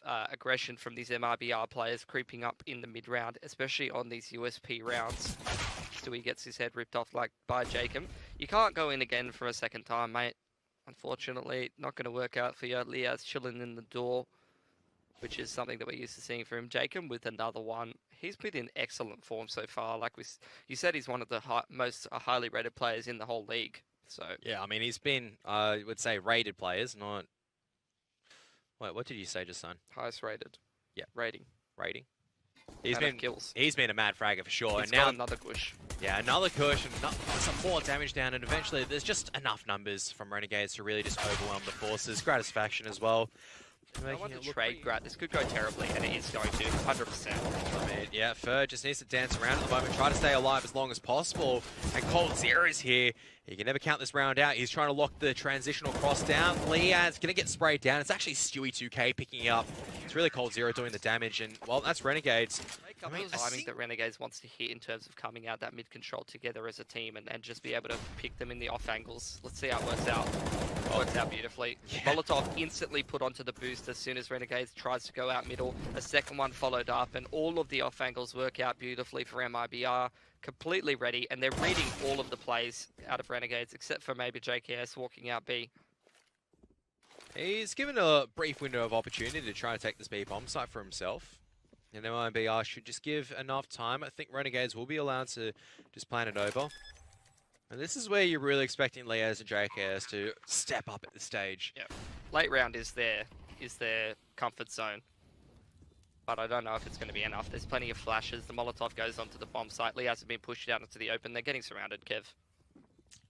of aggression from these MIBR players creeping up in the mid-round, especially on these USP rounds. Stewie gets his head ripped off like by Jacob. You can't go in again for a second time, mate. Unfortunately, not going to work out for you. Liaz chilling in the door, which is something that we're used to seeing from him. Jacob with another one. He's been in excellent form so far. Like you said, he's one of the most highly rated players in the whole league. So yeah, I mean, he's been, I would say, rated players, not... Wait, what did you say just, son? Highest rated. Yeah. Rating. He's been kills. He's been a mad fragger for sure. He's and now got another push. Yeah, another push and some more damage down, and eventually there's just enough numbers from Renegades to really just overwhelm the forces. Gratisfaction as well. I want to trade Grat. This could go terribly, and it is going to, 100%. I mean, yeah, Fer just needs to dance around at the moment, try to stay alive as long as possible. And Cold Zero is here. He can never count this round out. He's trying to lock the transitional cross down. Liaz going to get sprayed down. It's actually Stewie 2K picking it up. It's really Cold Zero doing the damage, and, well, that's Renegades. I mean, timing that Renegades wants to hit in terms of coming out that mid-control together as a team and just be able to pick them in the off angles. Let's see how it works out. It works out beautifully. Yeah. Molotov instantly put onto the boost as soon as Renegades tries to go out middle. A second one followed up, and all of the off angles work out beautifully for MIBR. Completely ready, and they're reading all of the plays out of Renegades, except for maybe JKS walking out B. He's given a brief window of opportunity to try to take this B bomb site for himself. And MIBR should just give enough time. I think Renegades will be allowed to just plan it over. And this is where you're really expecting Liaz and JKS to step up at this stage. Yeah. Late round is their comfort zone. But I don't know if it's going to be enough. There's plenty of flashes. The Molotov goes onto the bomb site. Liaz has been pushed out into the open. They're getting surrounded, Kev.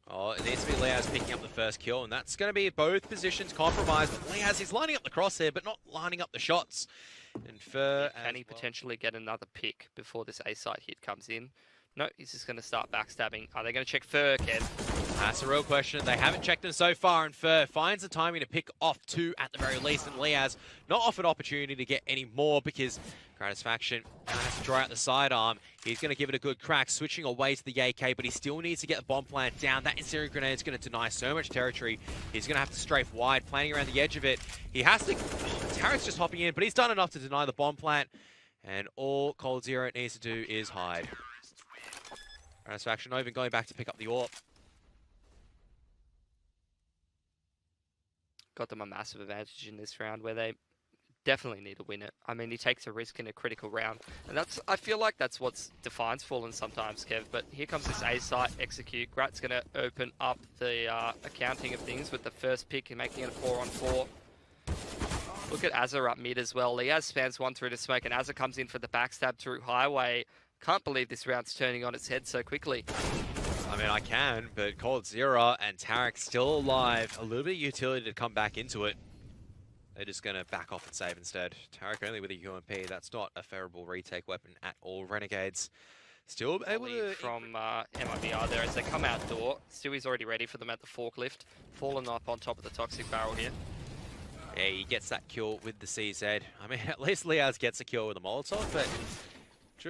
Oh, it needs to be Liaz picking up the first kill, and that's going to be both positions compromised. But Liaz is lining up the crosshair, but not lining up the shots. And can he potentially get another pick before this A-site hit comes in? No, he's just going to start backstabbing. Are they going to check Fer, Kev? That's a real question. They haven't checked him so far, and Fer finds the timing to pick off two at the very least, and Liaz not offered opportunity to get any more because Gratisfaction has to draw out the sidearm. He's going to give it a good crack, switching away to the AK, but he still needs to get the bomb plant down. That incendiary grenade is going to deny so much territory. He's going to have to strafe wide, planning around the edge of it. He has to... Tarek's just hopping in, but he's done enough to deny the bomb plant, and all Cold Zero needs to do is hide. Gratisfaction not even going back to pick up the AWP. Got them a massive advantage in this round where they definitely need to win it. I mean, he takes a risk in a critical round. And I feel like that's what defines Fallen sometimes, Kev. But here comes this A site, execute. Grat's going to open up the accounting of things with the first pick and making it a 4-on-4. Look at Azza up mid as well. Liaz spans one through to smoke, and Azza comes in for the backstab through highway. Can't believe this round's turning on its head so quickly. I mean, I can, but Cold Zero and Tarek still alive. A little bit of utility to come back into it. They're just going to back off and save instead. Tarek only with a UMP. That's not a favorable retake weapon at all. Renegades still able to... From MIBR there as they come out door. Stewie's already ready for them at the forklift. Fallen up on top of the toxic barrel here. Yeah, he gets that kill with the CZ. I mean, at least Liaz gets a kill with a Molotov, but...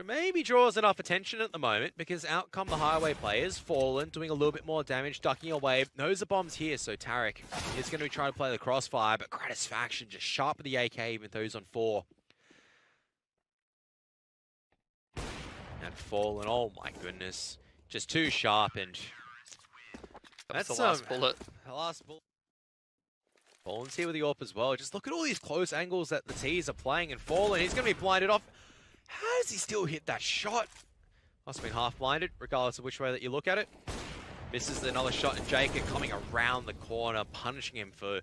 maybe draws enough attention at the moment because out come the highway players. Fallen doing a little bit more damage, ducking away. Knows the bomb's here, so Tarek is going to be trying to play the crossfire, but Gratisfaction just sharp with the AK even though he's on 4. And Fallen, oh my goodness. Just too sharp, and that's the last bullet. The last bullet. Fallen's here with the AWP as well. Just look at all these close angles that the T's are playing, and Fallen, he's going to be blinded off. How does he still hit that shot? Must have been half-blinded, regardless of which way that you look at it. Misses another shot, and Jacob coming around the corner, punishing him for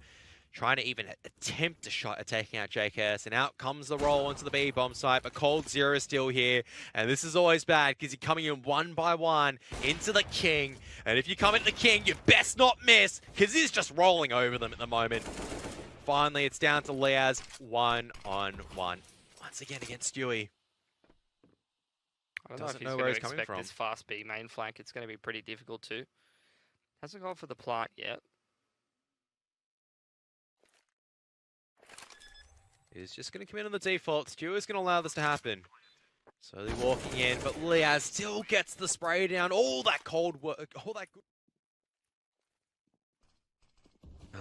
trying to even attempt a shot at taking out JKS. And out comes the roll onto the B bomb site, but Cold Zero is still here. And this is always bad, because you're coming in one by one into the King. And if you come into the King, you best not miss, because he's just rolling over them at the moment. Finally, it's down to Liaz, 1-on-1. Once again against Stewie. I don't know if he's going to expect this fast B main flank. It's going to be pretty difficult too. Hasn't gone for the plant yet. He's just going to come in on the default. Stewie's going to allow this to happen. Slowly walking in, but Liaz still gets the spray down. All that cold work, all that good.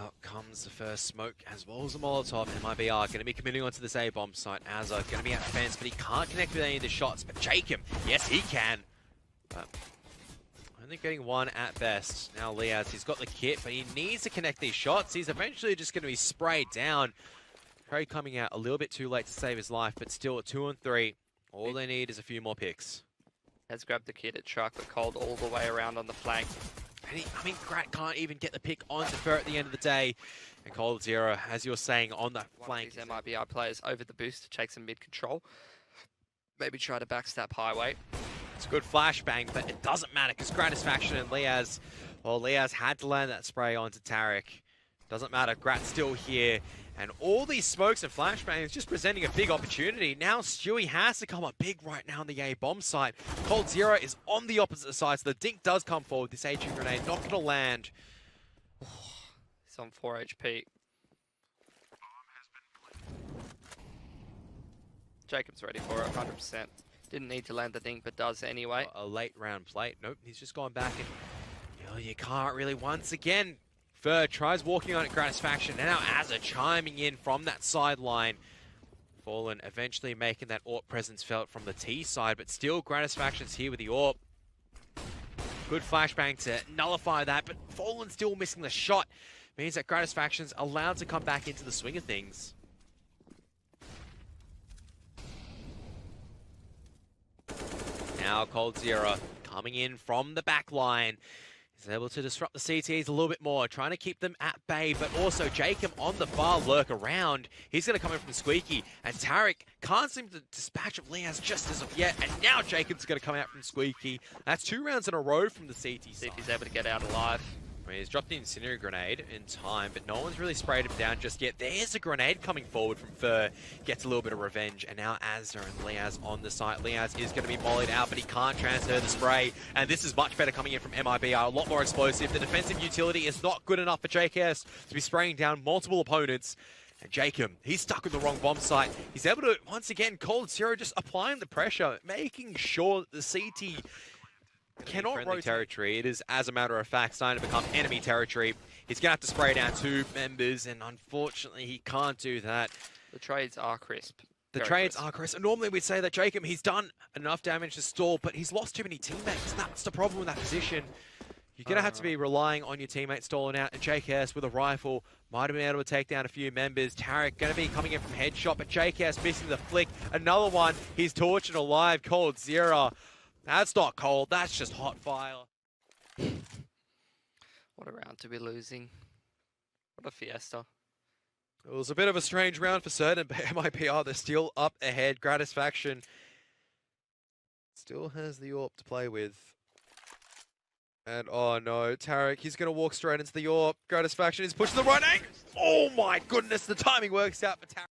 Out comes the first smoke as well as the Molotov. MiBR going to be committing onto this A-bomb site. Azza going to be at fence, but he can't connect with any of the shots. But Jacob, yes, he can. But only getting one at best. Now Liaz, he's got the kit, but he needs to connect these shots. He's eventually just going to be sprayed down. Curry coming out a little bit too late to save his life, but still at 2 on 3. All they need is a few more picks. Has grabbed the kit at Truck, but Cold all the way around on the flank. And I mean, Grat can't even get the pick onto Fur at the end of the day. And Cold Zero, as you're saying, on that flank. These MiBR players over the boost to take some mid-control. Maybe try to backstab highway. It's a good flashbang, but it doesn't matter because Gratisfaction and Liaz, well, Liaz had to land that spray onto Tarek. Doesn't matter, Grat's still here. And all these smokes and flashbangs just presenting a big opportunity. Now Stewie has to come up big right now on the A-bomb site. Cold Zero is on the opposite side, so the dink does come forward. This HE grenade not going to land. He's on 4 HP. Jacob's ready for it, 100%. Didn't need to land the dink, but does anyway. A late round plate. Nope, he's just gone back and you can't really once again. Fur tries walking on at Gratisfaction, and now Azza chiming in from that sideline. Fallen eventually making that AWP presence felt from the T side, but still Gratisfaction's here with the AWP. Good flashbang to nullify that, but Fallen still missing the shot. Means that Gratisfaction's allowed to come back into the swing of things. Now Cold Zero coming in from the back line. He's able to disrupt the CTs a little bit more, trying to keep them at bay, but also Jacob on the far lurk around. He's going to come in from Squeaky, and Tarek can't seem to dispatch of Liaz just as of yet, and now Jacob's going to come out from Squeaky. That's 2 rounds in a row from the CT side. See if he's able to get out alive. I mean, he's dropped the incendiary grenade in time, but no one's really sprayed him down just yet. There's a grenade coming forward from Fur. Gets a little bit of revenge, and now Azza and Liaz on the site. Liaz is going to be mollied out, but he can't transfer the spray, and this is much better coming in from MiBR. A lot more explosive. The defensive utility is not good enough for JKS to be spraying down multiple opponents. And Jacob, he's stuck with the wrong bomb site. He's able to, once again, Cold Zero just applying the pressure, making sure that the CT cannot rotate territory. It is, as a matter of fact, starting to become enemy territory. He's going to have to spray down 2 members, and unfortunately, he can't do that. The trades are crisp. The trades are crisp. And normally we'd say that Jacob, he's done enough damage to stall, but he's lost too many teammates. That's the problem with that position. You're going to have to be relying on your teammates stalling out, and JKS with a rifle might have been able to take down a few members. Tarek going to be coming in from headshot, but JKS missing the flick. Another one, he's tortured alive. Cold Zero. That's not cold, that's just hot fire. What a round to be losing. What a fiesta. It was a bit of a strange round for certain, but MiBR, they're still up ahead. Gratisfaction still has the AWP to play with. And oh no, Tarek, he's going to walk straight into the AWP. Gratisfaction is pushing the right angle. Oh my goodness, the timing works out for Tarek.